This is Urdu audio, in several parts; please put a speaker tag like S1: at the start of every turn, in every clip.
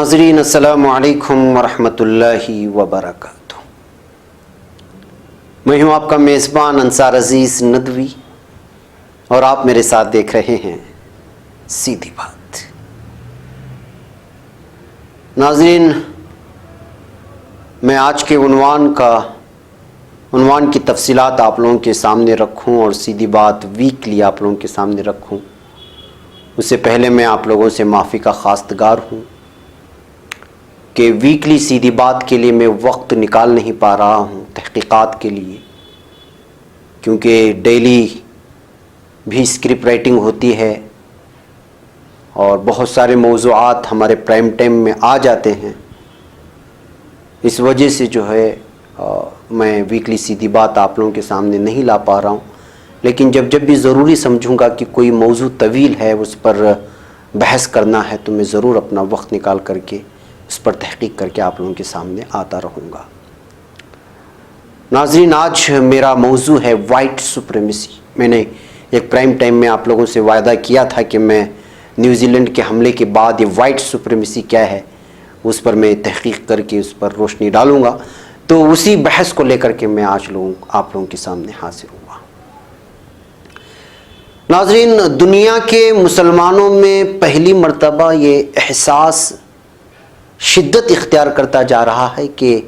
S1: ناظرین السلام علیکم ورحمۃ اللہ وبرکاتہ۔ میں ہوں آپ کا میزبان انصار عزیز ندوی اور آپ میرے ساتھ دیکھ رہے ہیں سیدھی بات۔ ناظرین، میں آج کے عنوان کی تفصیلات آپ لوگوں کے سامنے رکھوں اور سیدھی بات ویکلی آپ لوگوں کے سامنے رکھوں، اس سے پہلے میں آپ لوگوں سے معافی کا خواستگار ہوں کہ ویکلی سیدھی بات کے لیے میں وقت نکال نہیں پا رہا ہوں تحقیقات کے لیے، کیونکہ ڈیلی بھی اسکرپٹ رائٹنگ ہوتی ہے اور بہت سارے موضوعات ہمارے پرائم ٹائم میں آ جاتے ہیں۔ اس وجہ سے جو ہے میں ویکلی سیدھی بات آپ لوگوں کے سامنے نہیں لا پا رہا ہوں، لیکن جب بھی ضروری سمجھوں گا کہ کوئی موضوع طویل ہے، اس پر بحث کرنا ہے، تو میں ضرور اپنا وقت نکال کر کے اس پر تحقیق کر کے آپ لوگوں کے سامنے آتا رہوں گا۔ ناظرین، آج میرا موضوع ہے وائٹ سپریمیسی۔ میں نے ایک پرائم ٹائم میں آپ لوگوں سے وعدہ کیا تھا کہ میں نیوزی لینڈ کے حملے کے بعد یہ وائٹ سپریمیسی کیا ہے اس پر میں تحقیق کر کے اس پر روشنی ڈالوں گا، تو اسی بحث کو لے کر کے میں آج آپ لوگوں کے سامنے حاضر ہوں گا۔ ناظرین، دنیا کے مسلمانوں میں پہلی مرتبہ یہ احساس شدت اختیار کرتا جا رہا ہے کہ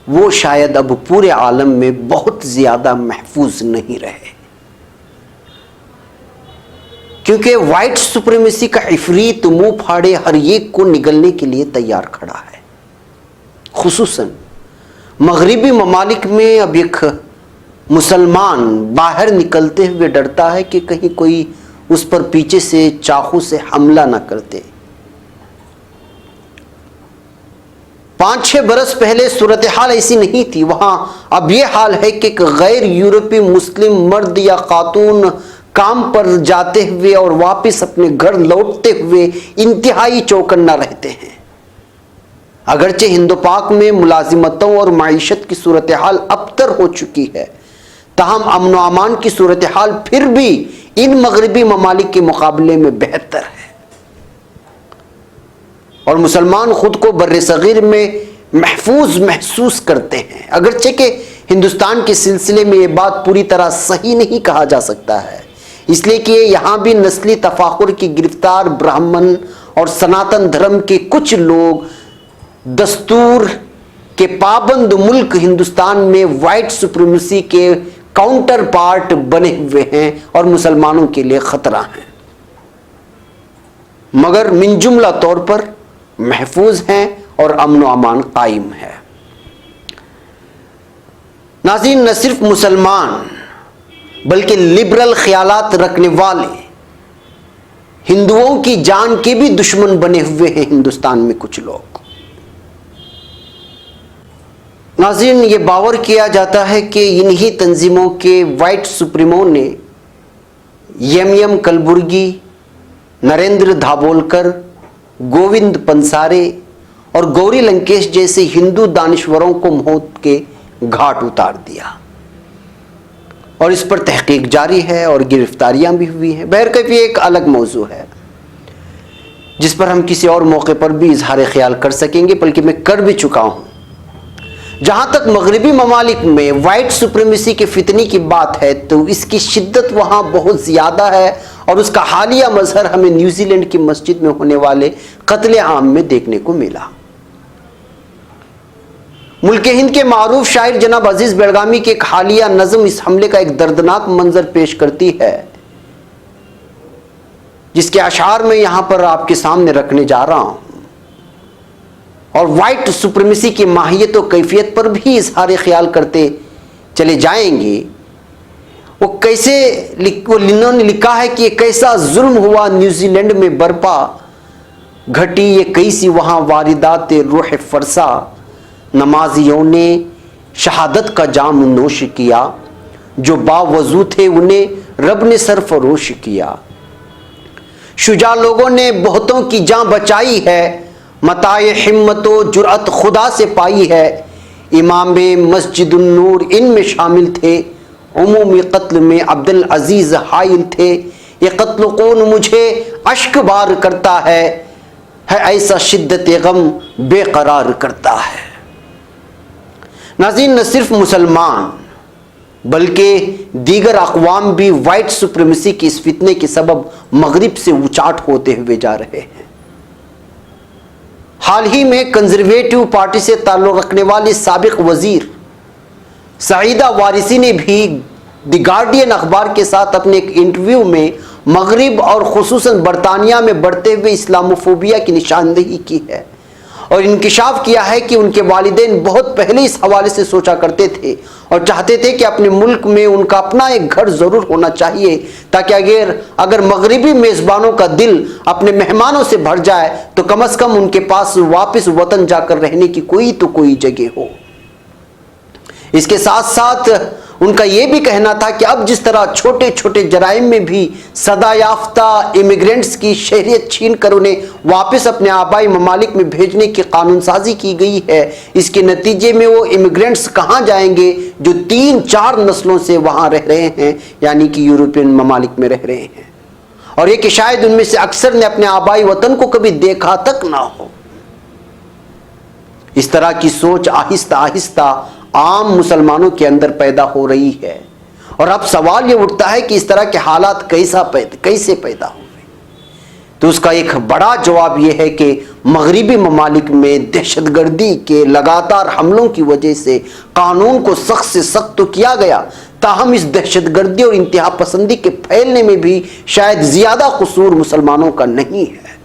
S1: وہ شاید اب پورے عالم میں بہت زیادہ محفوظ نہیں رہے، کیونکہ وائٹ سپریمیسی کا عفریت منہ پھاڑے ہر ایک کو نگلنے کے لیے تیار کھڑا ہے۔ خصوصاً مغربی ممالک میں اب ایک مسلمان باہر نکلتے ہوئے ڈرتا ہے کہ کہیں کوئی اس پر پیچھے سے چاقو سے حملہ نہ کرتے۔ 5-6 برس پہلے صورتحال ایسی نہیں تھی، وہاں اب یہ حال ہے کہ غیر یورپی مسلم مرد یا خاتون کام پر جاتے ہوئے اور واپس اپنے گھر لوٹتے ہوئے انتہائی چوکنا رہتے ہیں۔ اگرچہ ہند و پاک میں ملازمتوں اور معیشت کی صورتحال ابتر ہو چکی ہے، تاہم امن و امان کی صورتحال پھر بھی ان مغربی ممالک کے مقابلے میں بہتر ہے، اور مسلمان خود کو بر صغیر میں محفوظ محسوس کرتے ہیں۔ اگرچہ کہ ہندوستان کے سلسلے میں یہ بات پوری طرح صحیح نہیں کہا جا سکتا ہے، اس لیے کہ یہاں بھی نسلی تفاخر کی گرفتار برہمن اور سناتن دھرم کے کچھ لوگ دستور کے پابند ملک ہندوستان میں وائٹ سپریمیسی کے کاؤنٹر پارٹ بنے ہوئے ہیں اور مسلمانوں کے لیے خطرہ ہیں، مگر من جملہ طور پر محفوظ ہیں اور امن و امان قائم ہے۔ ناظرین، نہ صرف مسلمان بلکہ لبرل خیالات رکھنے والے ہندوؤں کی جان کے بھی دشمن بنے ہوئے ہیں ہندوستان میں کچھ لوگ۔ ناظرین، یہ باور کیا جاتا ہے کہ انہی تنظیموں کے وائٹ سپریموں نے ایم کلبرگی، نریندر دھابولکر، گووند پنسارے اور گوری لنکیش جیسے ہندو دانشوروں کو موت کے گھاٹ اتار دیا، اور اس پر تحقیق جاری ہے اور گرفتاریاں بھی ہوئی ہیں۔ بہرکیف یہ ایک الگ موضوع ہے جس پر ہم کسی اور موقع پر بھی اظہار خیال کر سکیں گے، بلکہ میں کر بھی چکا ہوں۔ جہاں تک مغربی ممالک میں وائٹ سپریمیسی کے فتنی کی بات ہے تو اس کی شدت وہاں بہت زیادہ ہے، اور اس کا حالیہ مظہر ہمیں نیوزی لینڈ کی مسجد میں ہونے والے قتل عام میں دیکھنے کو ملا۔ ملک ہند کے معروف شاعر جناب عزیز بیلگامی کی ایک حالیہ نظم اس حملے کا ایک دردناک منظر پیش کرتی ہے، جس کے اشعار میں یہاں پر آپ کے سامنے رکھنے جا رہا ہوں، اور وائٹ سپریمیسی کی ماہیت و کیفیت پر بھی اظہار خیال کرتے چلے جائیں گے۔ انہوں نے لکھا ہے کہ یہ کیسا ظلم ہوا نیوزی لینڈ میں برپا، گھٹی یہ کیسی وہاں واردات روح فرسا، نمازیوں نے شہادت کا جام نوش کیا، جو باوضو تھے انہیں رب نے سرفروش کیا، شجاع لوگوں نے بہتوں کی جان بچائی ہے، متاع ہمت و جرأت خدا سے پائی ہے، امام مسجد النور ان میں شامل تھے، عمومی قتل میں عبدالعزیز حائل تھے، یہ قتل خون مجھے اشک بار کرتا ہے، ہے ایسا شدت غم بے قرار کرتا ہے۔ ناظرین، نہ صرف مسلمان بلکہ دیگر اقوام بھی وائٹ سپریمیسی کی اس فتنے کے سبب مغرب سے اچاٹ ہوتے ہوئے جا رہے ہیں۔ حال ہی میں کنزرویٹو پارٹی سے تعلق رکھنے والی سابق وزیر سعیدہ وارثی نے بھی دی گارڈین اخبار کے ساتھ اپنے ایک انٹرویو میں مغرب اور خصوصاً برطانیہ میں بڑھتے ہوئے اسلاموفوبیا کی نشاندہی کی ہے اور انکشاف کیا ہے کہ ان کے والدین بہت پہلے اس حوالے سے سوچا کرتے تھے اور چاہتے تھے کہ اپنے ملک میں ان کا اپنا ایک گھر ضرور ہونا چاہیے، تاکہ اگر مغربی میزبانوں کا دل اپنے مہمانوں سے بھر جائے تو کم از کم ان کے پاس واپس وطن جا کر رہنے کی کوئی جگہ ہو۔ اس کے ساتھ ساتھ ان کا یہ بھی کہنا تھا کہ اب جس طرح چھوٹے چھوٹے جرائم میں بھی سزا یافتہ امیگرینٹس کی شہریت چھین کر انہیں واپس اپنے آبائی ممالک میں بھیجنے کی قانون سازی کی گئی ہے، اس کے نتیجے میں وہ امیگرینٹس کہاں جائیں گے جو 3-4 نسلوں سے وہاں رہ رہے ہیں، یعنی کہ یورپین ممالک میں رہ رہے ہیں، اور یہ کہ شاید ان میں سے اکثر نے اپنے آبائی وطن کو کبھی دیکھا تک نہ ہو۔ اس طرح کی سوچ آہستہ آہستہ عام مسلمانوں کے اندر پیدا ہو رہی ہے، اور اب سوال یہ اٹھتا ہے کہ اس طرح کے حالات کیسے پیدا ہوئے؟ تو اس کا ایک بڑا جواب یہ ہے کہ مغربی ممالک میں دہشت گردی کے لگاتار حملوں کی وجہ سے قانون کو سخت سے سخت تو کیا گیا، تاہم اس دہشت گردی اور انتہا پسندی کے پھیلنے میں بھی شاید زیادہ قصور مسلمانوں کا نہیں ہے،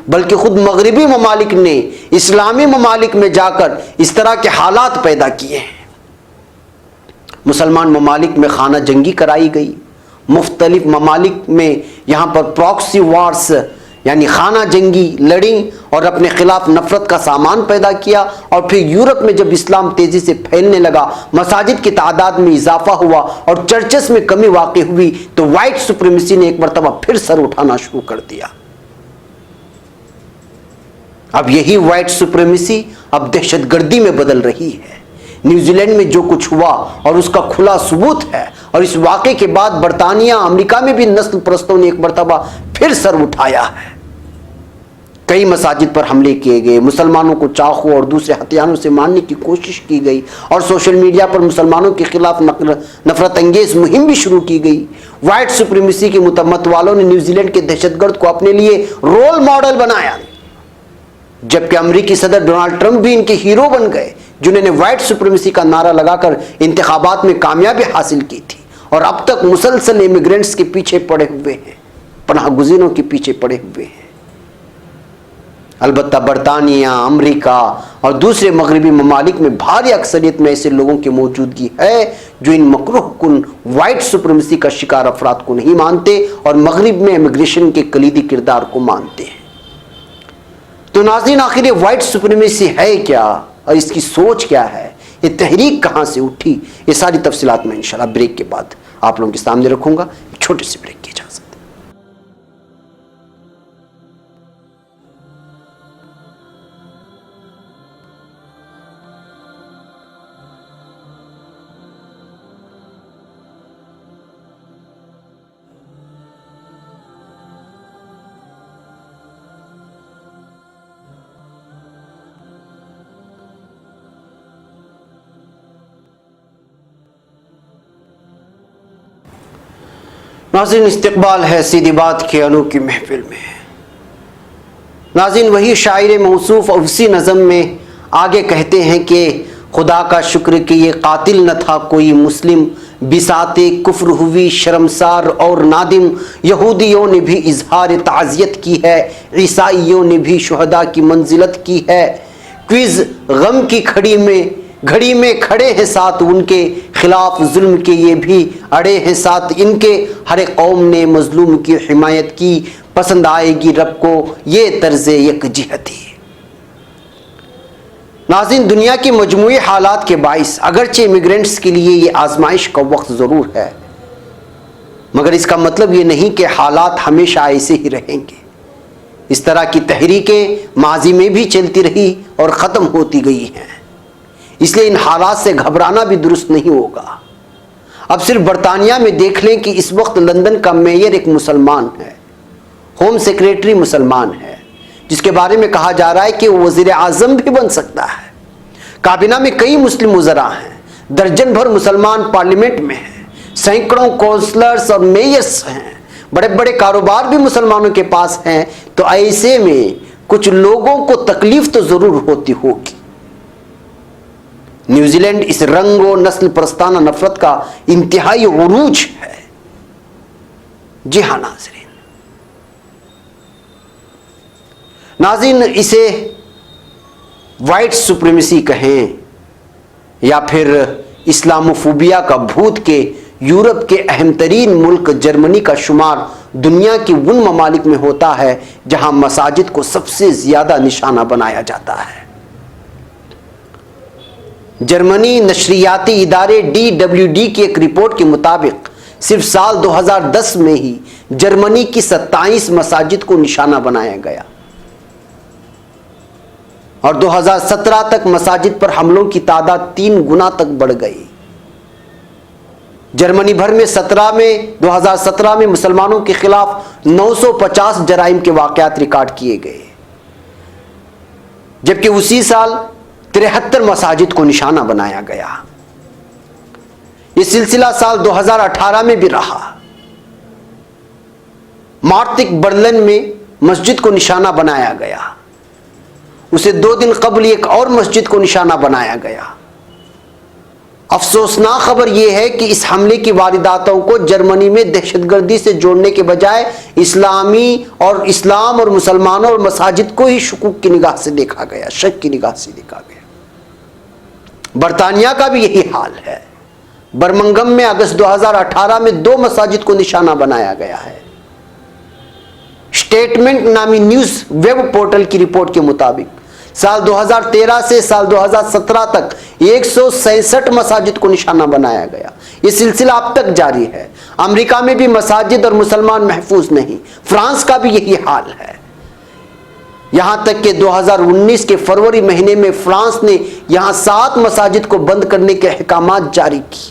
S1: بلکہ خود مغربی ممالک نے اسلامی ممالک میں جا کر اس طرح کے حالات پیدا کیے ہیں۔ مسلمان ممالک میں خانہ جنگی کرائی گئی، مختلف ممالک میں یہاں پر پراکسی وارز یعنی خانہ جنگی لڑیں اور اپنے خلاف نفرت کا سامان پیدا کیا، اور پھر یورپ میں جب اسلام تیزی سے پھیلنے لگا، مساجد کی تعداد میں اضافہ ہوا اور چرچز میں کمی واقع ہوئی، تو وائٹ سپریمیسی نے ایک مرتبہ پھر سر اٹھانا شروع کر دیا۔ اب یہی وائٹ سپریمیسی اب دہشت گردی میں بدل رہی ہے۔ نیوزی لینڈ میں جو کچھ ہوا اور اس کا کھلا ثبوت ہے، اور اس واقعے کے بعد برطانیہ، امریکہ میں بھی نسل پرستوں نے ایک مرتبہ پھر سر اٹھایا ہے۔ کئی مساجد پر حملے کیے گئے، مسلمانوں کو چاقو اور دوسرے ہتھیاروں سے مارنے کی کوشش کی گئی، اور سوشل میڈیا پر مسلمانوں کے خلاف نفرت انگیز مہم بھی شروع کی گئی۔ وائٹ سپریمیسی کے مت والوں نے نیوزی لینڈ کے دہشت گرد کو اپنے لیے رول ماڈل بنایا، جبکہ امریکی صدر ڈونلڈ ٹرمپ بھی ان کے ہیرو بن گئے، جنہوں نے وائٹ سپریمیسی کا نعرہ لگا کر انتخابات میں کامیابی حاصل کی تھی، اور اب تک مسلسل امیگرینٹس کے پیچھے پڑے ہوئے ہیں، پناہ گزینوں کے پیچھے پڑے ہوئے ہیں۔ البتہ برطانیہ، امریکہ اور دوسرے مغربی ممالک میں بھاری اکثریت میں ایسے لوگوں کی موجودگی ہے جو ان مکروہ کن وائٹ سپریمیسی کا شکار افراد کو نہیں مانتے اور مغرب میں امیگریشن کے کلیدی کردار کو مانتے ہیں۔ تو ناظرین، آخر یہ وائٹ سپریمیسی ہے کیا اور اس کی سوچ کیا ہے؟ یہ تحریک کہاں سے اٹھی؟ یہ ساری تفصیلات میں انشاءاللہ بریک کے بعد آپ لوگوں کے سامنے رکھوں گا۔ ایک چھوٹے سے بریک کی اجازت۔ ناظرین، استقبال ہے سیدھی بات کی انوکھی محفل میں۔ ناظرین، وہی شاعر موصوف اسی نظم میں آگے کہتے ہیں کہ خدا کا شکر کہ یہ قاتل نہ تھا کوئی مسلم، بساط کفر ہوئی شرمسار اور نادم، یہودیوں نے بھی اظہار تعزیت کی ہے، عیسائیوں نے بھی شہداء کی منزلت کی ہے، کوئز غم کی گھڑی میں کھڑے ہیں ساتھ ان کے، خلاف ظلم کے یہ بھی اڑے ہیں ساتھ ان کے، ہر ایک قوم نے مظلوم کی حمایت کی، پسند آئے گی رب کو یہ طرز یکجہتی۔ ناظرین، دنیا کی مجموعی حالات کے باعث اگرچہ امیگرینٹس کے لیے یہ آزمائش کا وقت ضرور ہے، مگر اس کا مطلب یہ نہیں کہ حالات ہمیشہ ایسے ہی رہیں گے۔ اس طرح کی تحریکیں ماضی میں بھی چلتی رہی اور ختم ہوتی گئی ہیں، اس لیے ان حالات سے گھبرانا بھی درست نہیں ہوگا۔ اب صرف برطانیہ میں دیکھ لیں کہ اس وقت لندن کا میئر ایک مسلمان ہے، ہوم سیکریٹری مسلمان ہے، جس کے بارے میں کہا جا رہا ہے کہ وہ وزیر اعظم بھی بن سکتا ہے۔ کابینہ میں کئی مسلم وزراء ہیں، درجن بھر مسلمان پارلیمنٹ میں ہیں، سینکڑوں کونسلرز اور میئرز ہیں، بڑے بڑے کاروبار بھی مسلمانوں کے پاس ہیں، تو ایسے میں کچھ لوگوں کو تکلیف تو ضرور ہوتی ہوگی۔ نیوزی لینڈ اس رنگ و نسل پرستانہ نفرت کا انتہائی عروج ہے۔ جی ہاں ناظرین، اسے وائٹ سپریمیسی کہیں یا پھر اسلاموفوبیا کا بھوت کے یورپ کے اہم ترین ملک جرمنی کا شمار دنیا کی ان ممالک میں ہوتا ہے جہاں مساجد کو سب سے زیادہ نشانہ بنایا جاتا ہے۔ جرمنی نشریاتی ادارے DWD کی ایک رپورٹ کے مطابق صرف سال 2010 میں ہی جرمنی کی 27 مساجد کو نشانہ بنایا گیا اور 2017 تک مساجد پر حملوں کی تعداد 3 گنا تک بڑھ گئی۔ جرمنی بھر میں 2017 میں مسلمانوں کے خلاف 950 جرائم کے واقعات ریکارڈ کیے گئے، جبکہ اسی سال 73 مساجد کو نشانہ بنایا گیا۔ یہ سلسلہ سال 2018 میں بھی رہا۔ مارتک برلن میں مسجد کو نشانہ بنایا گیا، اسے 2 دن قبل ایک اور مسجد کو نشانہ بنایا گیا۔ افسوسناک خبر یہ ہے کہ اس حملے کی وارداتوں کو جرمنی میں دہشت گردی سے جوڑنے کے بجائے اسلام اور مسلمانوں اور مساجد کو ہی شکوک کی نگاہ سے دیکھا گیا، شک کی نگاہ سے دیکھا گیا۔ برطانیہ کا بھی یہی حال ہے۔ برمنگم میں اگست 2018 میں 2 مساجد کو نشانہ بنایا گیا ہے۔ اسٹیٹمنٹ نامی نیوز ویب پورٹل کی رپورٹ کے مطابق سال 2013 سے سال 2017 تک 167 مساجد کو نشانہ بنایا گیا۔ یہ سلسلہ اب تک جاری ہے۔ امریکہ میں بھی مساجد اور مسلمان محفوظ نہیں، فرانس کا بھی یہی حال ہے۔ یہاں تک کہ 2019 کے فروری مہینے میں فرانس نے یہاں 7 مساجد کو بند کرنے کے احکامات جاری کی،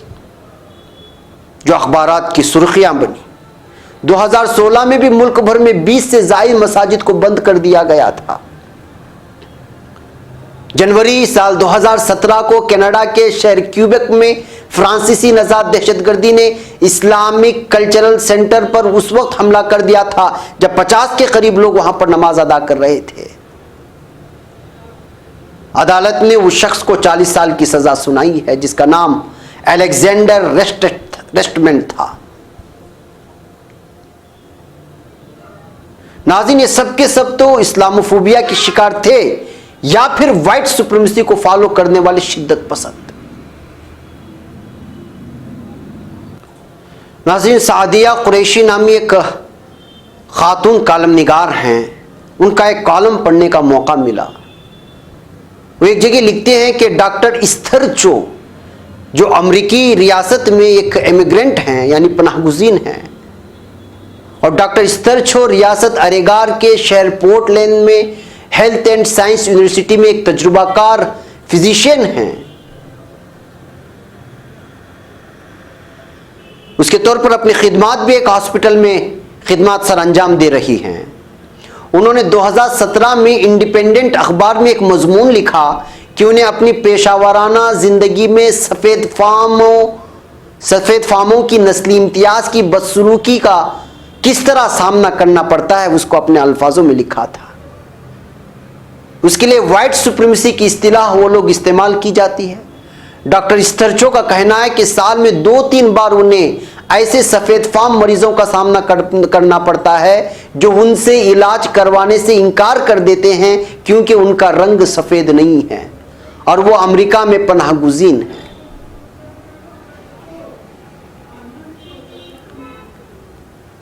S1: جو اخبارات کی سرخیاں بنی۔ 2016 میں بھی ملک بھر میں 20 سے زائد مساجد کو بند کر دیا گیا تھا۔ جنوری سال 2017 کو کینیڈا کے شہر کیوبیک میں فرانسیسی نژاد دہشت گردی نے اسلامک کلچرل سینٹر پر اس وقت حملہ کر دیا تھا جب 50 کے قریب لوگ وہاں پر نماز ادا کر رہے تھے۔ عدالت نے اس شخص کو 40 سال کی سزا سنائی ہے جس کا نام الیگزینڈر ریسٹمنٹ تھا۔ ناظرین، یہ سب کے سب تو اسلاموفوبیا کی شکار تھے یا پھر وائٹ سپریمیسی کو فالو کرنے والے شدت پسند۔ ناظرین، سعدیہ قریشی نامی ایک خاتون کالم نگار ہیں، ان کا ایک کالم پڑھنے کا موقع ملا۔ وہ ایک جگہ لکھتے ہیں کہ ڈاکٹر استھر چو، جو امریکی ریاست میں ایک امیگرنٹ ہیں یعنی پناہ گزین ہیں، اور ڈاکٹر استھر چو ریاست اریگار کے شہر پورٹ لینڈ میں ہیلتھ اینڈ سائنس یونیورسٹی میں ایک تجربہ کار فزیشین ہیں۔ اس کے طور پر اپنی خدمات بھی ایک ہاسپٹل میں خدمات سر انجام دے رہی ہیں۔ انہوں نے 2017 میں انڈیپینڈنٹ اخبار میں ایک مضمون لکھا کہ انہیں اپنی پیشہ ورانہ زندگی میں سفید فاموں کی نسلی امتیاز کی بدسلوکی کا کس طرح سامنا کرنا پڑتا ہے، اس کو اپنے الفاظوں میں لکھا تھا۔ اس کے لیے وائٹ سپریمیسی کی اصطلاح وہ لوگ استعمال کی جاتی ہے۔ ڈاکٹر استرچو کا کہنا ہے کہ سال میں 2-3 بار انہیں ایسے سفید فام مریضوں کا سامنا کرنا پڑتا ہے جو ان سے علاج کروانے سے انکار کر دیتے ہیں کیونکہ ان کا رنگ سفید نہیں ہے اور وہ امریکہ میں پناہ گزین ہیں۔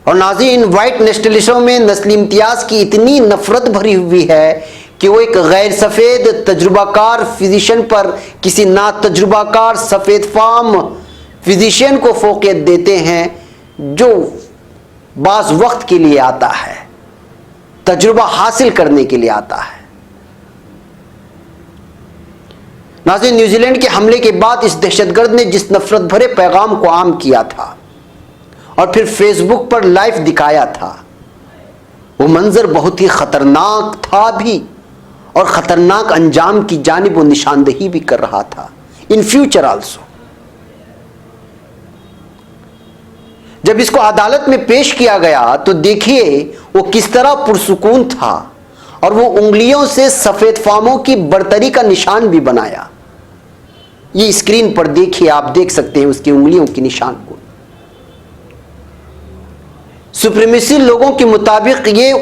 S1: اور ناظرین، وائٹ نیشنلسٹوں میں نسلی امتیاز کی اتنی نفرت بھری ہوئی ہے کہ وہ ایک غیر سفید تجربہ کار فزیشین پر کسی نا تجربہ کار سفید فام فزیشین کو فوقیت دیتے ہیں جو بعض وقت کے لیے آتا ہے، تجربہ حاصل کرنے کے لیے آتا ہے۔ ناظرین، نیوزی لینڈ کے حملے کے بعد اس دہشت گرد نے جس نفرت بھرے پیغام کو عام کیا تھا اور پھر فیس بک پر لائیو دکھایا تھا، وہ منظر بہت ہی خطرناک تھا بھی اور خطرناک انجام کی جانب وہ نشاندہی بھی کر رہا تھا، ان فیوچر آلسو۔ جب اس کو عدالت میں پیش کیا گیا تو دیکھیے وہ کس طرح پرسکون تھا، اور وہ انگلیوں سے سفید فاموں کی برتری کا نشان بھی بنایا۔ یہ اسکرین پر دیکھیے، آپ دیکھ سکتے ہیں اس کی انگلیوں کی نشان کو۔ سپریمیسی لوگوں کے مطابق یہ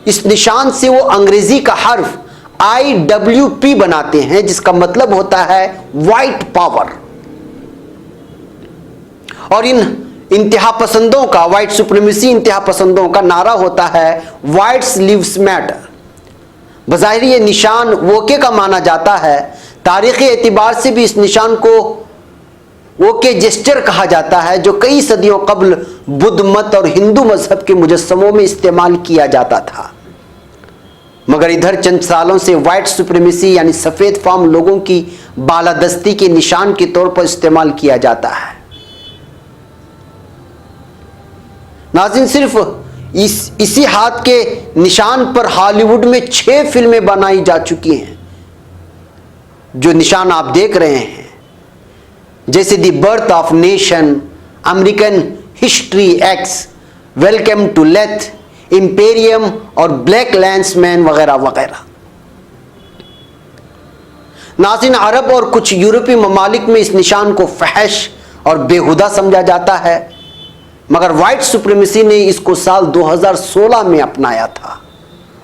S1: اس نشان سے وہ انگریزی کا حرف IWP بناتے ہیں، جس کا مطلب ہوتا ہے وائٹ پاور۔ اور ان انتہا پسندوں کا، وائٹ سپریمیسی انتہا پسندوں کا نعرہ ہوتا ہے وائٹس لیوز میٹر۔ بظاہر یہ نشان ووکے کا مانا جاتا ہے، تاریخی اعتبار سے بھی اس نشان کو ووکے جسچر کہا جاتا ہے، جو کئی صدیوں قبل بدھ مت اور ہندو مذہب کے مجسموں میں استعمال کیا جاتا تھا، مگر ادھر چند سالوں سے وائٹ سپریمیسی یعنی سفید فام لوگوں کی بالادستی کے نشان کے طور پر استعمال کیا جاتا ہے۔ ناظرین، صرف اسی ہاتھ کے نشان پر ہالی ووڈ میں 6 فلمیں بنائی جا چکی ہیں۔ جو نشان آپ دیکھ رہے ہیں، جیسے the birth of nation, American history X, welcome to Leith, Imperium اور بلیک لینس مین وغیرہ وغیرہ۔ ناظرین، عرب اور کچھ یورپی ممالک میں اس نشان کو فحش اور بےہودہ سمجھا جاتا ہے، مگر وائٹ سپریمیسی نے اس کو سال 2016 میں اپنایا تھا۔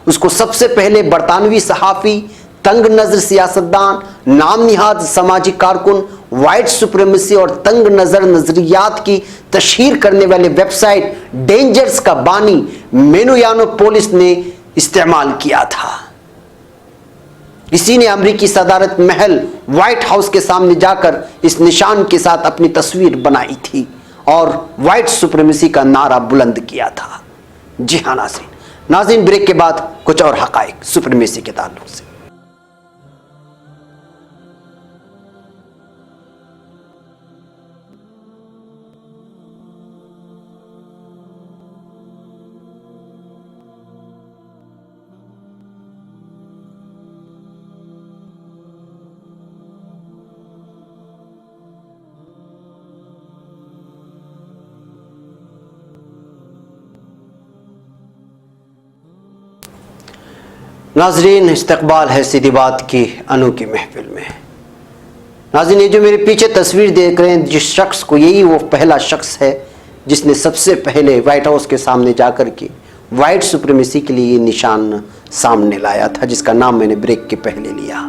S1: اس کو سب سے پہلے برطانوی صحافی، تنگ نظر سیاستدان، نام نہاد سماجی کارکن، وائٹ سپریمیسی اور تنگ نظر نظریات کی تشہیر کرنے والے ویب سائٹ ڈینجرز کا بانی مینو یانوپولس نے استعمال کیا تھا۔ اسی نے امریکی صدارت محل وائٹ ہاؤس کے سامنے جا کر اس نشان کے ساتھ اپنی تصویر بنائی تھی اور وائٹ سپریمیسی کا نعرہ بلند کیا تھا۔ جی ہاں ناظرین، بریک کے بعد کچھ اور حقائق سپریمیسی کے تعلق سے۔ ناظرین، استقبال ہے سیدھی بات کی انوکھی محفل میں۔ ناظرین، یہ جو میرے پیچھے تصویر دیکھ رہے ہیں، جس شخص کو، یہی وہ پہلا شخص ہے جس نے سب سے پہلے وائٹ ہاؤس کے سامنے جا کر کے وائٹ سپریمیسی کے لیے یہ نشان سامنے لایا تھا، جس کا نام میں نے بریک کے پہلے لیا۔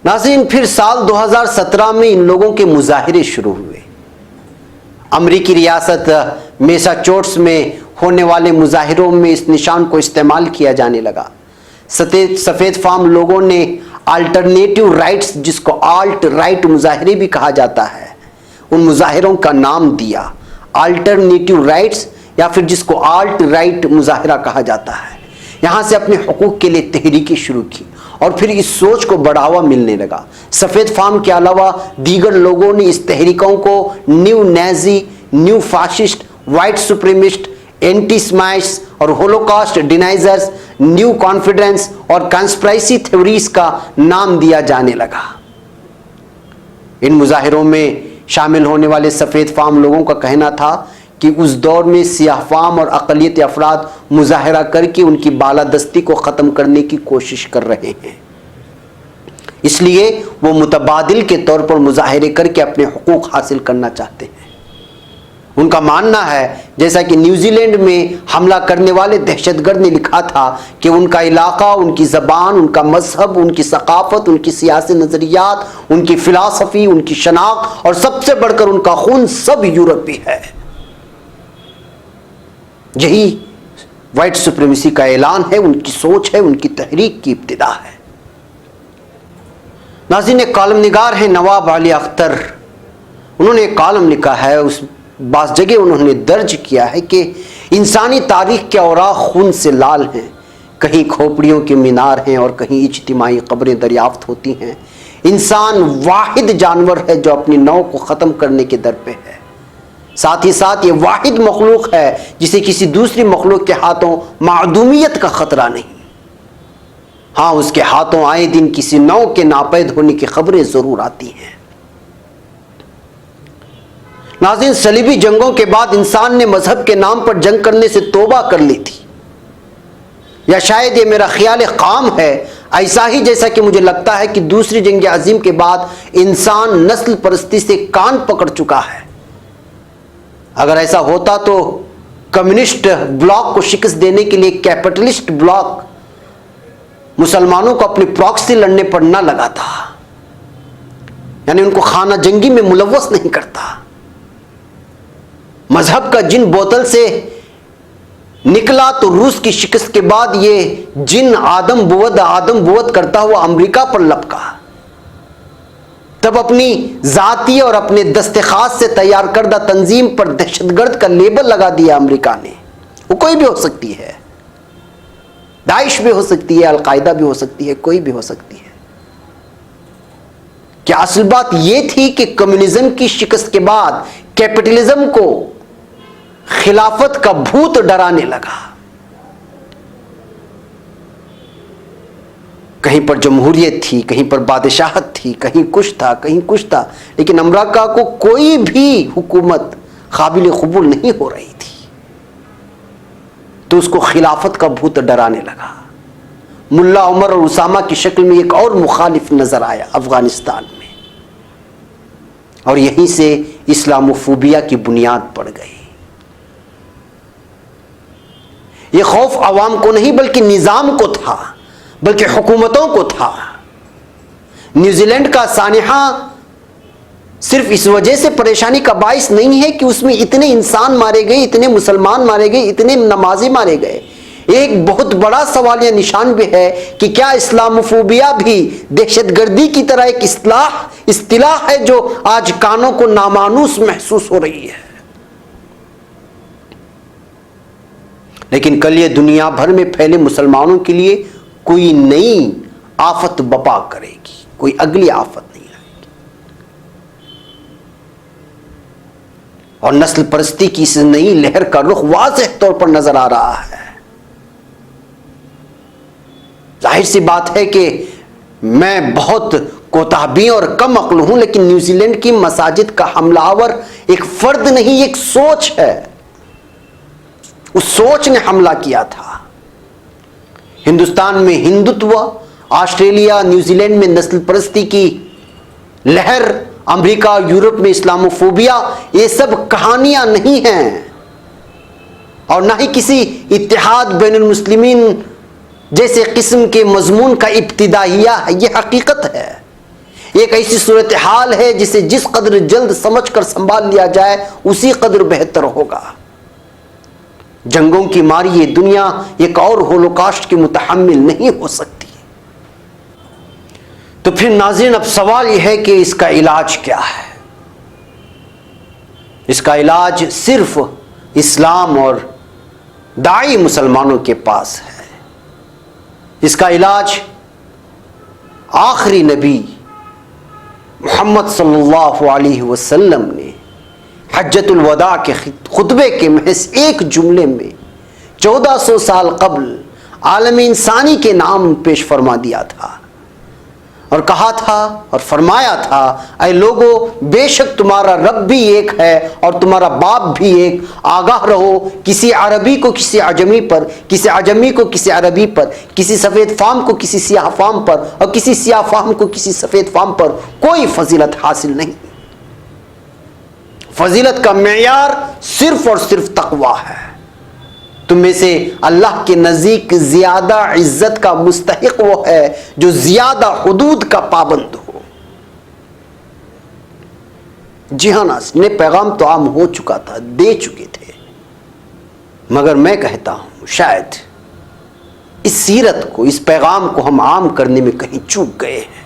S1: ناظرین، پھر سال 2017 میں ان لوگوں کے مظاہرے شروع ہوئے۔ امریکی ریاست میساچوٹس میں ہونے والے مظاہروں میں اس نشان کو استعمال کیا جانے لگا۔ سفید فام لوگوں نے آلٹرنیٹو رائٹس، جس کو آلٹ رائٹ مظاہرے بھی کہا جاتا ہے، ان مظاہروں کا نام دیا آلٹرنیٹو رائٹس، یا پھر جس کو آلٹ رائٹ مظاہرہ کہا جاتا ہے۔ یہاں سے اپنے حقوق کے لیے تحریکیں شروع کی اور پھر اس سوچ کو بڑھاوا ملنے لگا۔ سفید فام کے علاوہ دیگر لوگوں نے اس تحریکوں کو neo Nazi, neo fascist, white supremacist, anti Semites اور ہولوکاسٹ ڈینائزرز، نیو کانفیڈنس اور کانسپریسی تھیوریز کا نام دیا جانے لگا۔ ان مظاہروں میں شامل ہونے والے سفید فام لوگوں کا کہنا تھا کہ اس دور میں سیاہ فام اور اقلیتی افراد مظاہرہ کر کے ان کی بالادستی کو ختم کرنے کی کوشش کر رہے ہیں، اس لیے وہ متبادل کے طور پر مظاہرے کر کے اپنے حقوق حاصل کرنا چاہتے ہیں۔ ان کا ماننا ہے، جیسا کہ نیوزی لینڈ میں حملہ کرنے والے دہشت گرد نے لکھا تھا، کہ ان کا علاقہ، ان کی زبان، ان کا مذہب، ان کی ثقافت، ان کی سیاسی نظریات، ان کی فلسفی، ان کی شناخت اور سب سے بڑھ کر ان کا خون سب یورپی ہے۔ یہی وائٹ سپریمیسی کا اعلان ہے، ان کی سوچ ہے، ان کی تحریک کی ابتدا ہے۔ ناظرین، ایک کالم نگار ہیں نواب علی اختر، انہوں نے ایک کالم لکھا ہے، اس بعض جگہ انہوں نے درج کیا ہے کہ انسانی تاریخ کے اوراق خون سے لال ہیں، کہیں کھوپڑیوں کے مینار ہیں اور کہیں اجتماعی قبریں دریافت ہوتی ہیں۔ انسان واحد جانور ہے جو اپنی نوع کو ختم کرنے کے در پہ ہے۔ ساتھ ہی ساتھ یہ واحد مخلوق ہے جسے کسی دوسری مخلوق کے ہاتھوں معدومیت کا خطرہ نہیں. ہاں، اس کے ہاتھوں آئے دن کسی نو کے ناپید ہونے کی خبریں ضرور آتی ہیں. ناظرین، صلیبی جنگوں کے بعد انسان نے مذہب کے نام پر جنگ کرنے سے توبہ کر لی تھی، یا شاید یہ میرا خیال خام ہے، ایسا ہی جیسا کہ مجھے لگتا ہے کہ دوسری جنگ عظیم کے بعد انسان نسل پرستی سے کان پکڑ چکا ہے. اگر ایسا ہوتا تو کمیونسٹ بلاک کو شکست دینے کے لیے کیپٹلسٹ بلاک مسلمانوں کو اپنی پراکسی لڑنے پر نہ لگاتا، یعنی ان کو خانہ جنگی میں ملوث نہیں کرتا. مذہب کا جن بوتل سے نکلا تو روس کی شکست کے بعد یہ جن آدم بود کرتا ہوا امریکہ پر لپکا. تب اپنی ذاتی اور اپنے دست خاص سے تیار کردہ تنظیم پر دہشت گرد کا لیبل لگا دیا امریکہ نے. وہ کوئی بھی ہو سکتی ہے، داعش بھی ہو سکتی ہے، القاعدہ بھی ہو سکتی ہے، کوئی بھی ہو سکتی ہے. کیا اصل بات یہ تھی کہ کمیونزم کی شکست کے بعد کیپٹلزم کو خلافت کا بھوت ڈرانے لگا؟ کہیں پر جمہوریت تھی، کہیں پر بادشاہت تھی، کہیں کچھ تھا، لیکن امریکہ کو کوئی بھی حکومت قابل قبول نہیں ہو رہی تھی، تو اس کو خلافت کا بھوت ڈرانے لگا. ملا عمر اور اسامہ کی شکل میں ایک اور مخالف نظر آیا افغانستان میں، اور یہیں سے اسلاموفوبیا کی بنیاد پڑ گئی. یہ خوف عوام کو نہیں بلکہ نظام کو تھا، بلکہ حکومتوں کو تھا. نیوزی لینڈ کا سانحہ صرف اس وجہ سے پریشانی کا باعث نہیں ہے کہ اس میں اتنے انسان مارے گئے، اتنے مسلمان مارے گئے، اتنے نمازی مارے گئے. ایک بہت بڑا سوالیہ نشان بھی ہے کہ کیا اسلاموفوبیا بھی دہشت گردی کی طرح ایک اصطلاح ہے جو آج کانوں کو نامانوس محسوس ہو رہی ہے. لیکن کل یہ دنیا بھر میں پھیلے مسلمانوں کے لیے کوئی نئی آفت بپا کرے گی، کوئی اگلی آفت نہیں آئے گی. اور نسل پرستی کی اس نئی لہر کا رخ واضح طور پر نظر آ رہا ہے. ظاہر سی بات ہے کہ میں بہت کوتاہبین اور کم عقل ہوں، لیکن نیوزی لینڈ کی مساجد کا حملہ آور ایک فرد نہیں، ایک سوچ ہے. اس سوچ نے حملہ کیا تھا. ہندوستان میں ہندوتوا، آسٹریلیا، نیوزی لینڈ میں نسل پرستی کی لہر، امریکہ اور یورپ میں اسلاموفوبیا، یہ سب کہانیاں نہیں ہیں، اور نہ ہی کسی اتحاد بین المسلمین جیسے قسم کے مضمون کا ابتدائیہ ہے. یہ حقیقت ہے، ایک ایسی صورتحال ہے جسے جس قدر جلد سمجھ کر سنبھال لیا جائے اسی قدر بہتر ہوگا. جنگوں کی ماری یہ دنیا ایک اور ہولوکاسٹ کی متحمل نہیں ہو سکتی. تو پھر ناظرین، اب سوال یہ ہے کہ اس کا علاج کیا ہے؟ اس کا علاج صرف اسلام اور داعی مسلمانوں کے پاس ہے. اس کا علاج آخری نبی محمد صلی اللہ علیہ وسلم نے حجۃ الوداع کے خطبے کے محض ایک جملے میں 1400 سال قبل عالم انسانی کے نام پیش فرما دیا تھا، اور کہا تھا اور فرمایا تھا، اے لوگو، بے شک تمہارا رب بھی ایک ہے اور تمہارا باپ بھی ایک. آگاہ رہو، کسی عربی کو کسی عجمی پر، کسی عجمی کو کسی عربی پر، کسی سفید فام کو کسی سیاہ فام پر، اور کسی سیاہ فام کو کسی سفید فام پر کوئی فضیلت حاصل نہیں. فضیلت کا معیار صرف اور صرف تقویٰ ہے. تم میں سے اللہ کے نزدیک زیادہ عزت کا مستحق وہ ہے جو زیادہ حدود کا پابند ہو. جی ہاں ناظرین، پیغام تو عام ہو چکا تھا، دے چکے تھے، مگر میں کہتا ہوں شاید اس سیرت کو، اس پیغام کو ہم عام کرنے میں کہیں چوک گئے ہیں،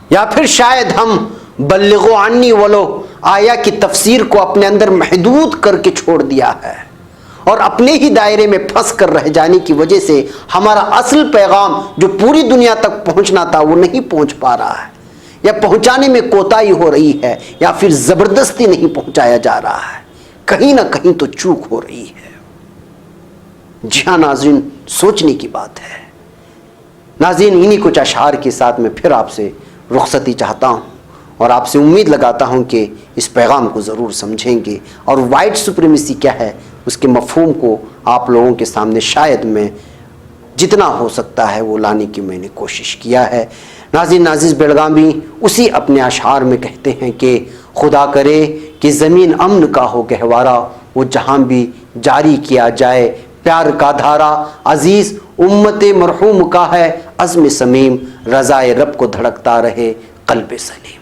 S1: یا پھر شاید ہم بلغوا عنی ولو آیا کی تفسیر کو اپنے اندر محدود کر کے چھوڑ دیا ہے، اور اپنے ہی دائرے میں پھنس کر رہ جانے کی وجہ سے ہمارا اصل پیغام جو پوری دنیا تک پہنچنا تھا وہ نہیں پہنچ پا رہا ہے. یا پہنچانے میں کوتاہی ہو رہی ہے یا پھر زبردستی نہیں پہنچایا جا رہا ہے، کہیں نہ کہیں تو چوک ہو رہی ہے۔ جی ہاں ناظرین، سوچنے کی بات ہے۔ ناظرین، انہی کچھ اشعار کے ساتھ میں پھر آپ سے رخصتی چاہتا ہوں اور آپ سے امید لگاتا ہوں کہ اس پیغام کو ضرور سمجھیں گے اور وائٹ سپریمیسی کیا ہے اس کے مفہوم کو آپ لوگوں کے سامنے شاید میں جتنا ہو سکتا ہے وہ لانے کی میں نے کوشش کیا ہے۔ ناظرین، نازیز بیلگامی اسی اپنے اشعار میں کہتے ہیں کہ خدا کرے کہ زمین امن کا ہو گہوارہ، وہ جہاں بھی جاری کیا جائے پیار کا دھارا، عزیز امت مرحوم کا ہے عزم سمیم، رضائے رب کو دھڑکتا رہے قلب سلیم۔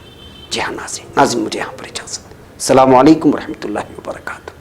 S1: جی ہاں ناظرین، مجھے یہاں پر اجازت۔ السلام علیکم ورحمۃ اللہ وبرکاتہ۔